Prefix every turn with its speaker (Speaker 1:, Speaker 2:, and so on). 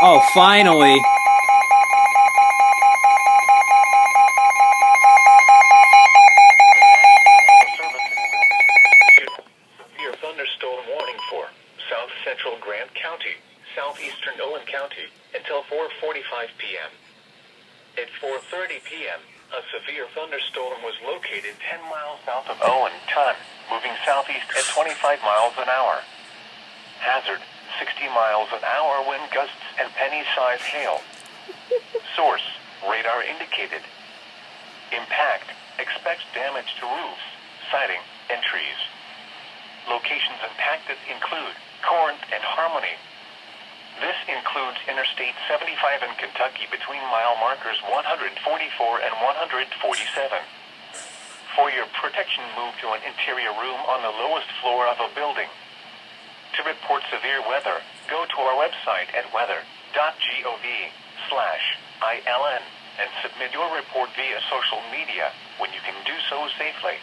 Speaker 1: Oh, finally.
Speaker 2: Severe thunderstorm warning for south central Grant County, southeastern Owen County, until 4:45 p.m. At 4:30 p.m., a severe thunderstorm was located 10 miles south of Owen, moving southeast at 25 miles an hour. Hazard, 60 miles an hour wind gusts and penny-sized hail. Source, radar indicated. Impact, expect damage to roofs, siding, and trees. Locations impacted include Corinth and Harmony. This includes Interstate 75 in Kentucky between mile markers 144 and 147. For your protection, move to an interior room on the lowest floor of a building. To report severe weather, go to our website at weather.gov/ILN and submit your report via social media when you can do so safely.